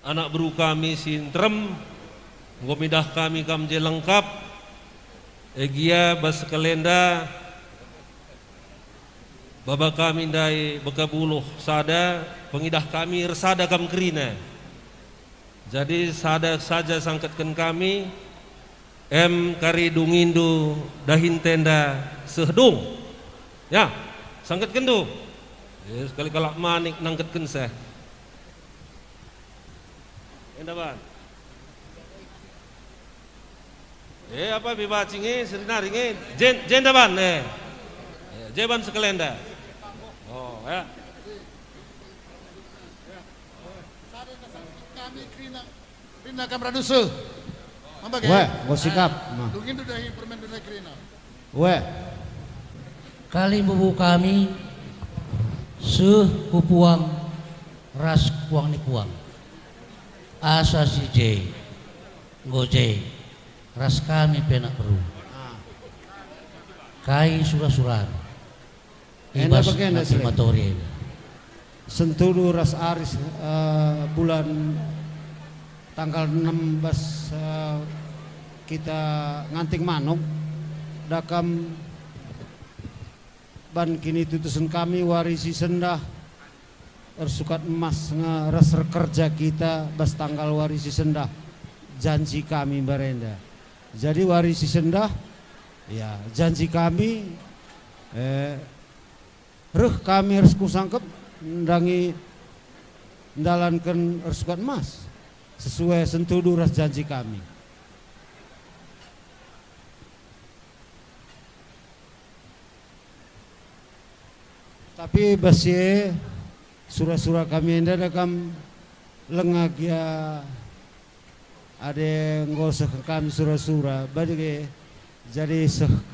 anak beru kami sintrem, gomidah kami kamje lengkap, egia bas kalenda, baba kami dai bekabuluh sada, pengidah kami resada kam kerina. Jadi sada saja sangkatkan kami, kari dungindu dahin tenda sehdung, ya sangkatkan tu, sekali kalak manik nangkatkan saya. Endaban. Apa bibacingi serinaringi jendaban jeban sekelenda. Oh ya. Kami krina kamradusu. Weh, ngosikap. Dungin dahi permen dunai krina. Weh. Kali bubu kami kupuang ras kuang ni kuang. Asa si J Goje ras kami penak beru kai surah-surah ibas matori Sentulu ras aris bulan tanggal 16 kita nganting manuk dakam ban kini tutusan kami warisi sendah ersukat emas ngeres kerja kita bas tanggal warisi sendah janji kami barenda. Jadi warisi sendah ya janji kami kami harus kusangkep ndangi ndalankan ersukat emas sesuai sentudu ras janji kami. Tapi basye surah-surah kami enda dakam lengak ya ada ngosok kami surah-surah badege jadi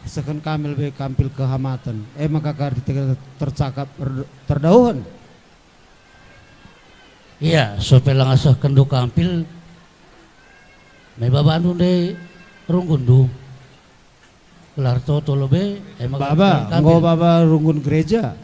seken kami lebih kampil kehamatan maka kari tercakap terdauhan iya supaya langasah kendu kampil may babandu de runggundu kelar toto lobe baba ngo baba runggun gereja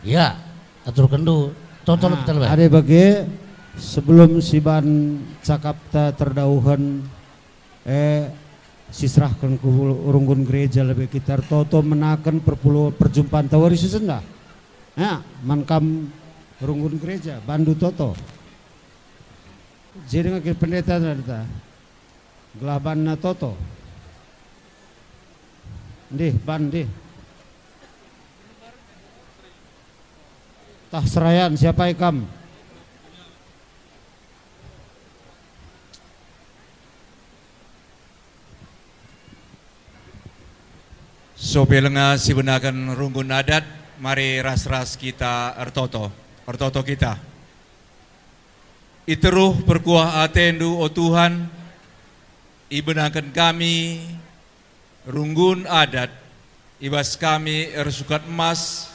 iya atur kendu total betul ba. Ada bagi sebelum siban cakap ta terdauhan sisrahkan ke runggun gereja lebih kita toto menakan perjumpaan tawari sesenda. Ya, mankam runggun gereja bandu toto. Jadi ngakil pendeta ta. Gelabanna toto. Ndih bandi. Tah serayan siapa ikam? Sobelenga sibenakan runggun adat mari ras-ras kita ertoto kita. Iteruh perkuah atendu o Tuhan ibenakan kami runggun adat ibas kami ersukat emas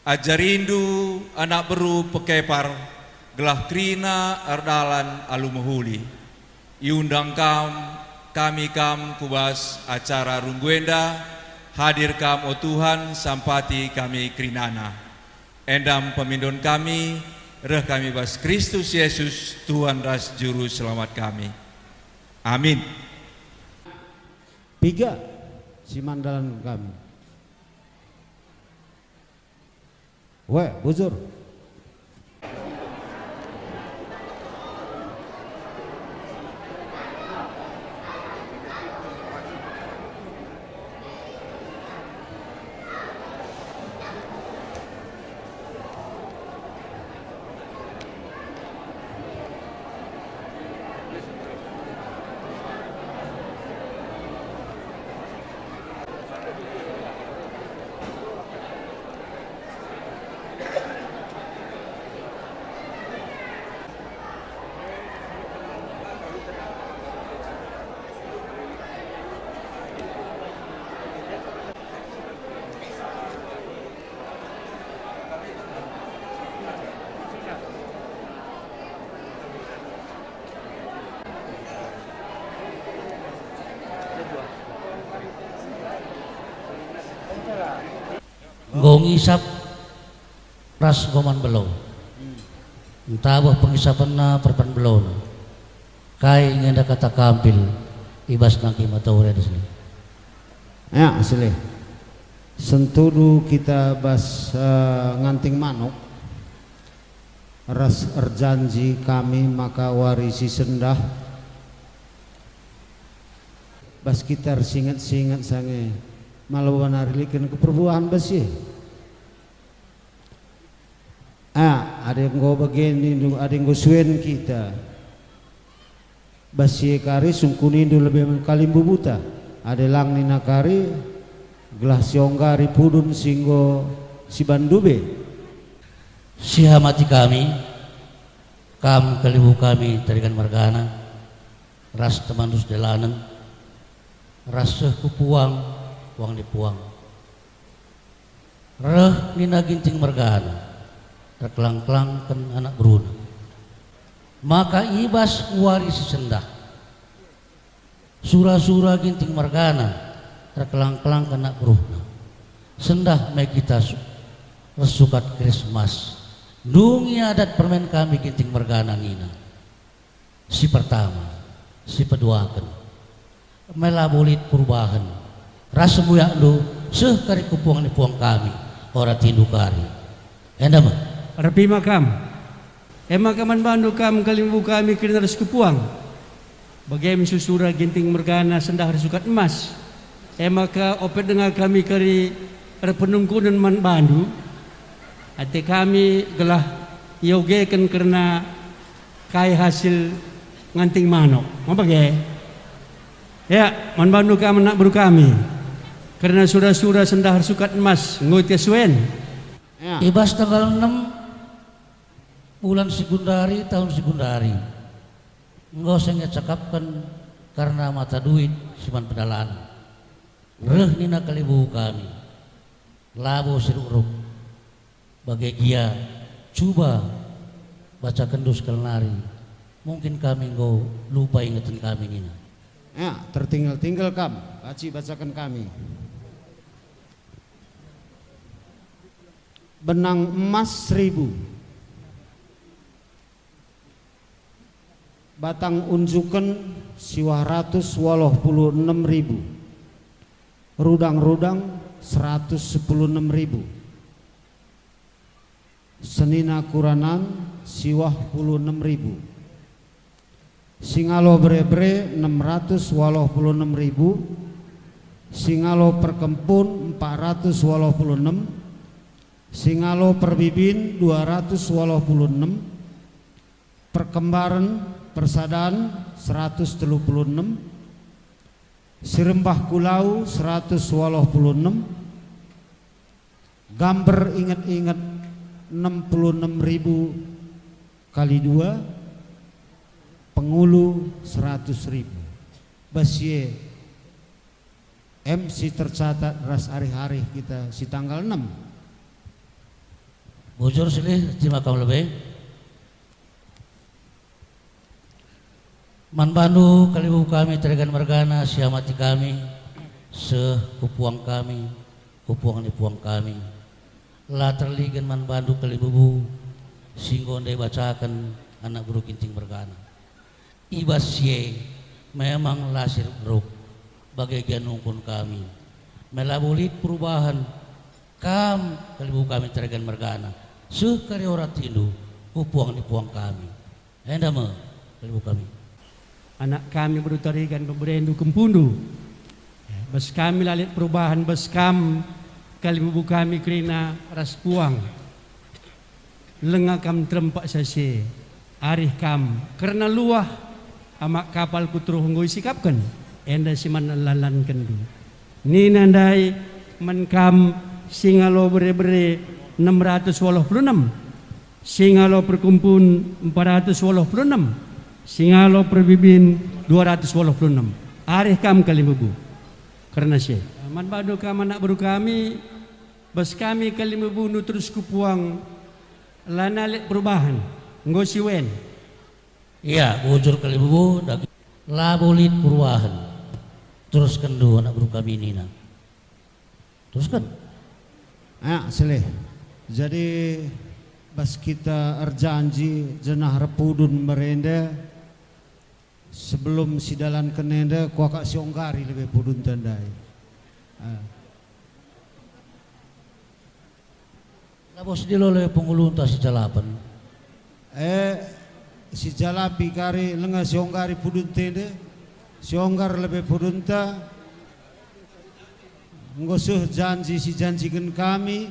ajarindu anak beru pekepar gelah krina erdalan alumahuli iundang kami kubas acara rungguenda hadir kam o Tuhan sampati kami krinana endam pemindon kami reh kami bas Kristus Yesus Tuhan ras juru selamat kami amin. Tiga si mandalan kami. Weh, buzur. Gong isap ras goman belau Entah pengisapan na perpan belon. Kai ngenda kata kampil ibas nang kimatore di sini. Ya, asli. Sentudu kita bas nganting manuk. Ras erjanji kami maka warisi sendah. Bas kita singat-singat sange malawan arilikan keperbuahan basi. Ada yang go begini, ada yang go suen kita. Basi kari sungkunindu lebih kalimbu buta. Ada lang nina kari gelah sionggari pudun singgo si bandube. Sihamati kami, kam kalibu kami tarikan margana, ras temanus delanan, ras kupuang, puang dipuang. Reh nina ginting margana, terkelang-kelang kan anak beruna. Maka ibas warisi sendah. Sura-sura ginting margana, terkelang-kelang kan anak beruna. Sendah me kita resukat Krismas. Dungi adat permen kami ginting margana nina. Si pertama, si peduakan. Melabulit perubahan. Rasa buyak lu sekari kupuang ni puang kami. Ora tindu kari. Enda mah. Rapi makam. Makaman bandu kam kalimbu kami kena harus kupuang. Bagaimana susura ginting mergana sendah resukat emas. Maka opet dengar kami kari penungkunan man bandu. Hati kami gelah yogekan karena kai hasil nganting manok. Mau pakai? Ya, man bandu kami nak beru kami. Karena surah-surah sendah sukat emas ngote suen. Ya. Ibas tanggal 6 bulan Segundari tahun Segundari. Enggak usah cakapkan karena mata duit siman pedalaan. Reh nina kalibu kami. Labo siruk-ruk. Bagai gia coba baca kendus kelnari. Mungkin kami go lupa ingatan kami nina. Ya, tertinggal-tinggal kam. Bacakan kami. Benang emas 1000. Batang unjukan siwah ratus 86.000. Rudang-rudang 116.000. Senina kuranan siwah 16.000. Singalo bre-bre 686.000. Singalo perkempun 486. Singalo perbibin 286. Perkembaran persadaan 136. Sirembah kulau 186. Gambar ingat-ingat 66.000 kali 2. Pengulu 100.000. Basye MC tercatat ras hari-hari kita si tanggal 6. Bujur silih terima kasih lebih. Man bandu kalibu kami terikan margana siamati kami kupuang kami kupuang ni puang kami. La terligan man bandu kalibu singgonde bacakan anak guru kinting margana. Ibas ye memang lasir beruk bagai ganungkun kami. Melabulit perubahan kam kalibu kami terikan margana. Sekari orang tindu kupuang di puang kami. Enda me kalibu kami. Anak kami berutarikan pemberendu kempundu. Bas kami lalit perubahan bas kam kalibu kami kerina ras puang. Lengakam terempak sase. Arih kam karena luah amak kapal kutruh ngoi sikapkan. Enda siman lalan kendu. Ni nandai menkam singalo bere-bere 686. Singalo perkumpun 486. Singalo perbibin 286. Arih kam kalimubu. Karena syekh. Man badu kam anak baru kami. Bas kami kalimubu nu terus kupuang. Lanalit perubahan. Ngosiwen. Iya, bujur kalimubu labulit perubahan. Teruskan dulu anak baru kami nina. Teruskan. Ya, seleh. Jadi bas kita erjanji jenah repudun merenda sebelum sidalan kenenda kuaka sionggari lebih pudun tandai. Labos di lolo pengulunta si jalapan. Si jalapi kari lenga sionggari pudun tende sionggar lebih pudun ta ngosuh janji si janjikan kami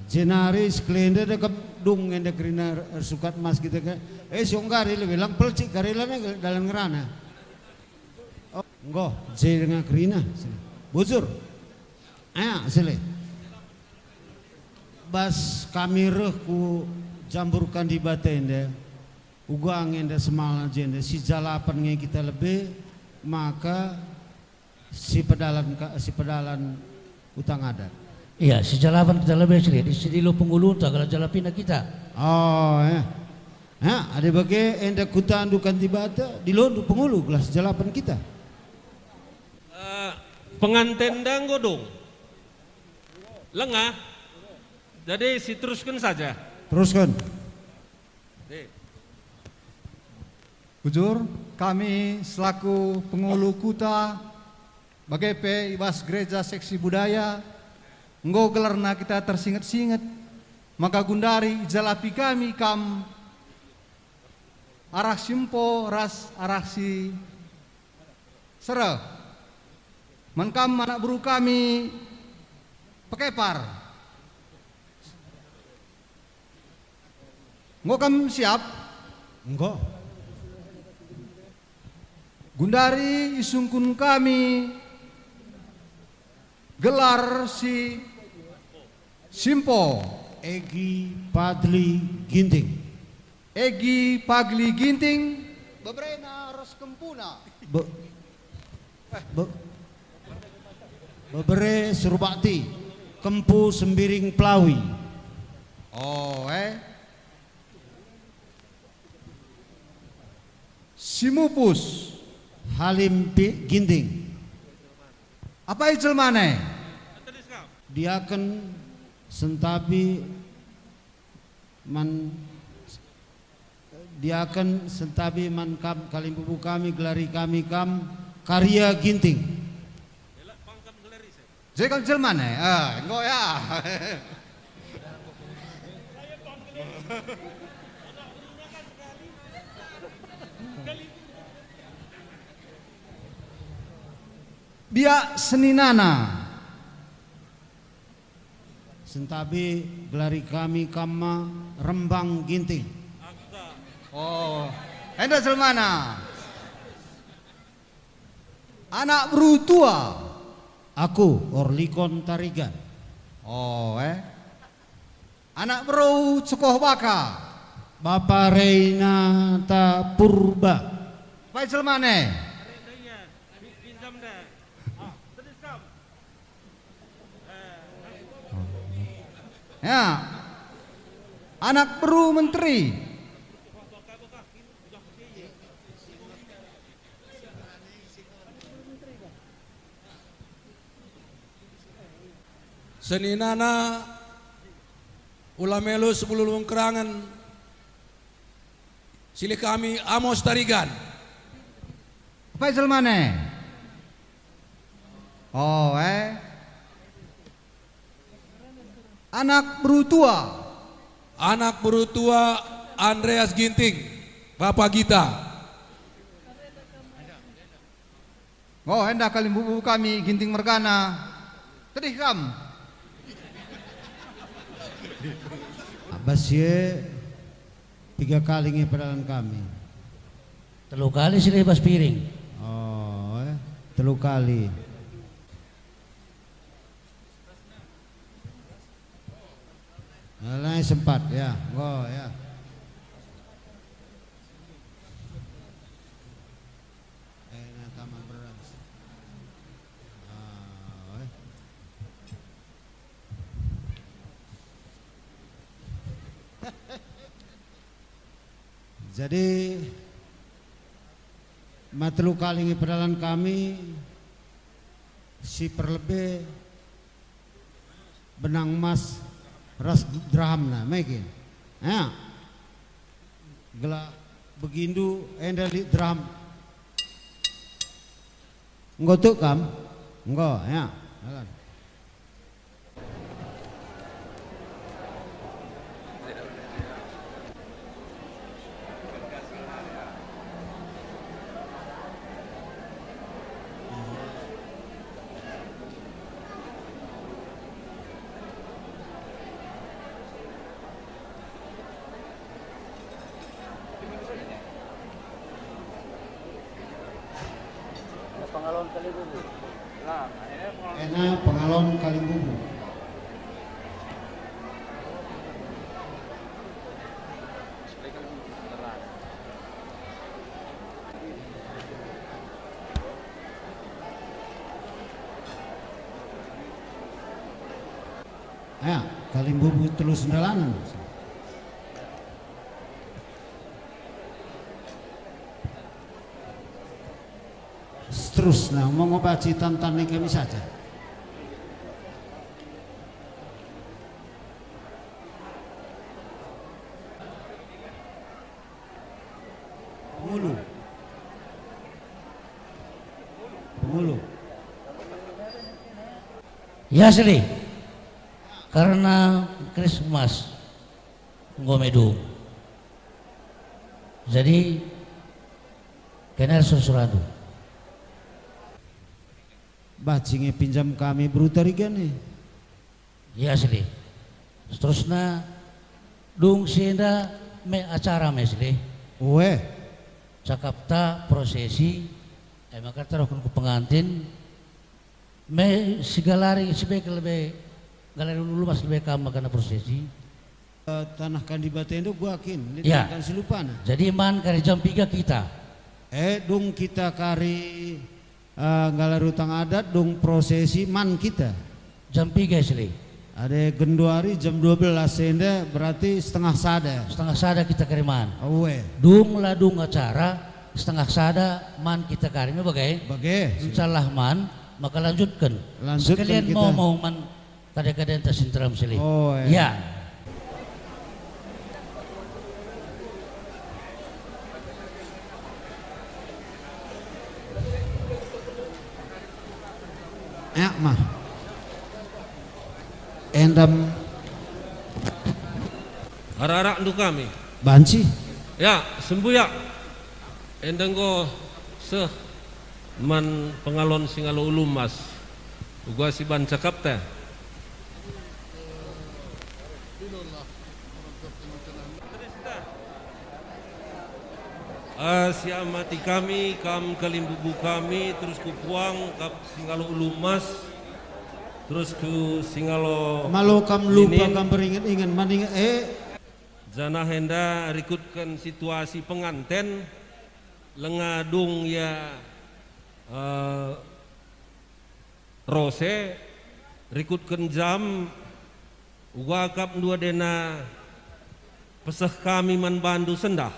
jenari sklenda de dung ende krina sukat mas kita ke sionggari lebih lang pelcik karilana dalam ngerana oh enggak je dengan krina buzur sile bas kami ku jamburkan di batende ugang ende semal jende si jalapan nge kita lebih maka si pedalan utang adat. Iya, si jalapan kita lebih sih di sini lo pengulunta kalau jalapina kita. Oh ada bagai ende kuta andukan di bata di londu pengulu gelas jalapan kita. Pengantin dan godong lengah, jadi si teruskan saja. Teruskan. Bujur, kami selaku pengulu kuta Bagepe Ibas Gereja Seksi Budaya nggo gelarna kita tersinget-singet maka gundari jalapi kami kam arah simpo ras arah si sere menkam anak buru kami pekepar nggo kam siap Enggak. gundari isungkun kami gelar si Simpo Egi Padli Ginting. Egi Pagli Ginting bebrena ros kempuna Bebere Surbakti Kempu Sembiring Pelawi. Simupus Halim Ginting. apa ijel mana? Diaken Sentabi man kam kalimpubu kami gelari kami kam karya Ginting. Jekal ijel mana? Enggak ya. Biak seninana Sentabi gelari kami kama Rembang Ginting. enda jelmana anak berutua Aku Orlikon Tarigan. anak beru Cekoh Baka Bapak Reynata Purba. apa jelmane? Ya, anak beru menteri. Seninana ulamelu 10 lungkerangan sili kami Amos Tarigan. Apa jelmane? Anak berutua. Anak berutua Andreas Ginting, Bapak Gita. Hendak kalimbubu kami Ginting Mergana. Tedih kam. Abasye 3 kali nge pedalan kami. 3 kali sih lebas piring. 3 kali. Lain sempat ya, ya. Jadi matelu kali ngi pedalan kami si perlebe benang emas ras drahamna mekin Ya. Gela begindu enda li drum. Engko tuh kam. Engko ya. Jalan. Enak pengalon Kalimbubu. Ya, Kalimbubu telus ndalanan. Seterusnya mengobati tantangan kami saja. Pengulu. Pengulu. Ya sih, karena Krismas ngomedung. Jadi kena sesuatu. Bajingnya pinjam kami berutarigan nih. Ya sih. Seterusnya dung sienda me acara mesli. Weh, Cakapta prosesi maka terokun ke pengantin me sigalari sebagai lebih galari dulu mas lebih kam karena prosesi. Tanah kan di Batendo gua akin, Ya. kan silupana. Jadi man kari jam 3 kita. Dung kita kari ngalaru tang adat dung prosesi man kita. Jam 3 sih. Ada genduari jam 12 senda berarti setengah sada. Setengah sada kita kariman. Awe, Dung ladung acara setengah sada man kita karimnya bagai. Insyaallah man maka lanjutkan. Lanjutkan Sekalian kita. mau man kadang-kadang tersinteram sih. Oh, Ya. Ya mah. Endam Arak-arak ndu kami. banci. Ya, sembuyak. Endang ko seh man pengalon singalo ulum mas. Ugwa si ban cakap teh. Si amati kami, kam Kalimbubu kami, terus ku puang kap singalo ulum mas, terus ku singalo Malu kam lupa Inin. kam beringat-ingat maning Jana henda rikutkan situasi penganten lengadung ya rose rikutkan jam wakap dua dena pesah kami man bandu sendah.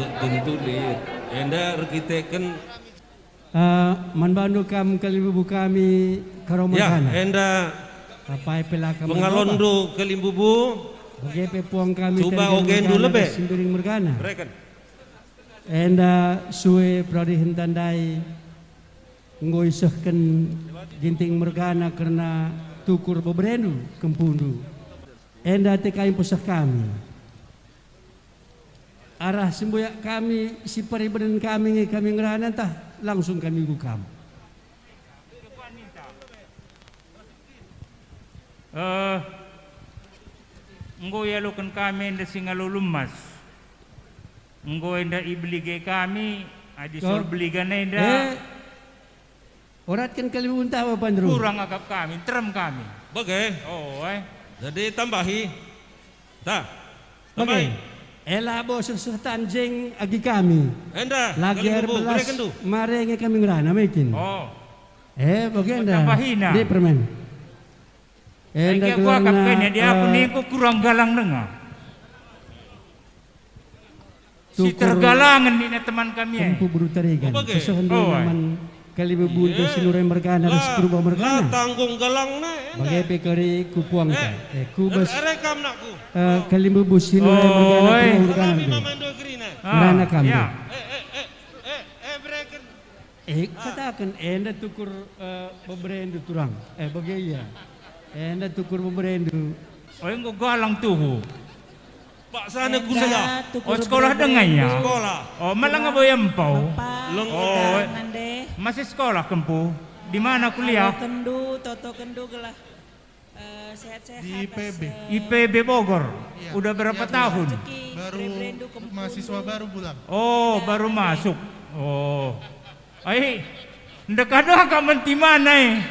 Tentu lihat, enda rekitekan Manbandu kam Kalimbubu kami ya, karomagana. enda Apai pelaka pengalondu Kalimbubu, Bagaimana puang kami coba tergen ogen mergana dulu be. Simbiring mergana. Reken. Enda suwe pradihin tandai ngoisahkan ginting mergana karena tukur beberendu kempundu. Enda tekain pusat kami. Arah semboyak kami si peribadian kami ngerana tah langsung kami gukam. Engko yalukan kami enda singalulumas. Engko enda iblige kami adi sor beligan enda Orat kan kali muntah apa pandru? kurang agap kami, terem kami. Bagai, Oh, jadi tambahi. Tah, Bagai. tambahi. Elabo sesetanjing agi kami. Enda, Lagi air Kalimbubu, belas reken tu. marenge kami ngerana mekin. Oh. Bagaimana? Tambahina. Di permen. Enda aku agap kene dia aku ni ko kurang galang dengar. Si tergalangan ni na teman kami Kempu Berutarigan. Oh, bagai. Kesuhun Oh, naman kalibubu untuk sinurai mergana dan sepurba Lah mergana. tanggung galang na. Bagai pekari kupuang ka. Kubas Rekam nakku. kalibubu sinurai mergana Oh, purba mergana. Kami mamando green. Merana kami. Ya. Breaker. Katakan enda tukur beberendu turang. Bagaimana? Enda tukur beberendu. Oh, yang galang tuh. Pak sana ku saya. Oh, sekolah dengan ya. Sekolah. Oh, malang nga boy empau. Oh, Masih sekolah kempu. Di mana kuliah? Kendu, Toto Kendu gelah sehat-sehat. Di IPB. IPB Bogor. Iya. Udah berapa tahun? Baru mahasiswa baru pulang. Oh, baru masuk. Oh. Ay, ndekado ka man ti mana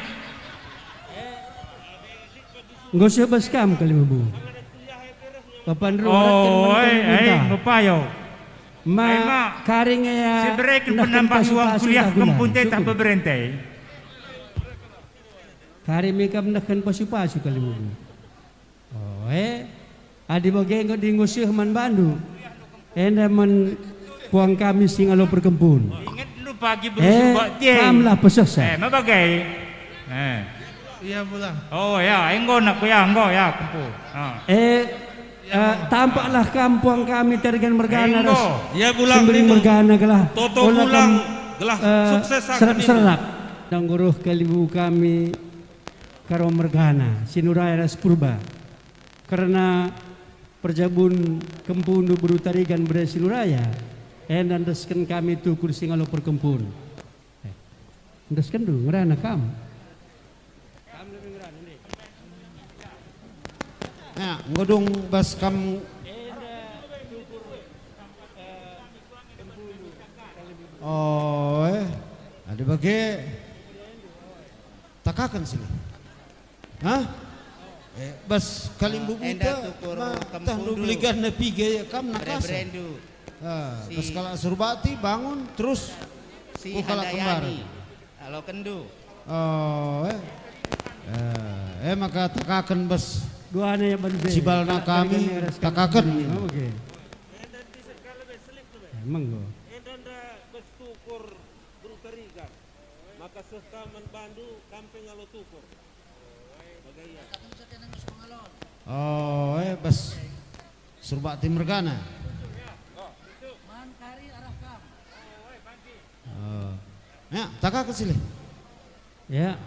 Nggak usah baskam kalibubu. Papan Oh, ay, ngupayo. Ay, ma. Ma karing ya. Si Breken penambah uang kuliah kempunte tanpa berhenti. Kari mikam nakkan pasu-pasu kalibubu. Oh, adi bagay di ngusih man bandu. Enda man puang kami singalo perkempun. Ingat lu pagi bersumpah kamlah pesesa. Mabagay. Iya pulang. Oh ya, enggo nak ya, enggo ya kempu. Tampaklah kampung kami tergan mergana Enggo. ya bulang sembeli itu. mergana gelah. Toto bulang gelah sukses Serap-serap. Dan guruh kalibu kami karo mergana sinuraya ras purba. Karena perjabun kempundu berutarigan ber sinuraya. Dan desken kami tu kursi ngalo perkempun. Desken du ngerana kam. Ya, ngodong bas kam Oh, ada bagai takakan sini. Hah? Bas kalimbu buta, tahu belikan nepi gaya kam nakasa. Bas kalau surbati bangun terus bukala kembar. Halo Kendu. Oh, maka takakan bas Dua ya banze. Sibalna kami takakan. Oke. Emang go. Endanda bestukur berutarigan. Maka sekaman bandu kampung ngalo tukur. Bagaya. Oh, bas surbati mergana. Oh, ya takakan sini. Ya,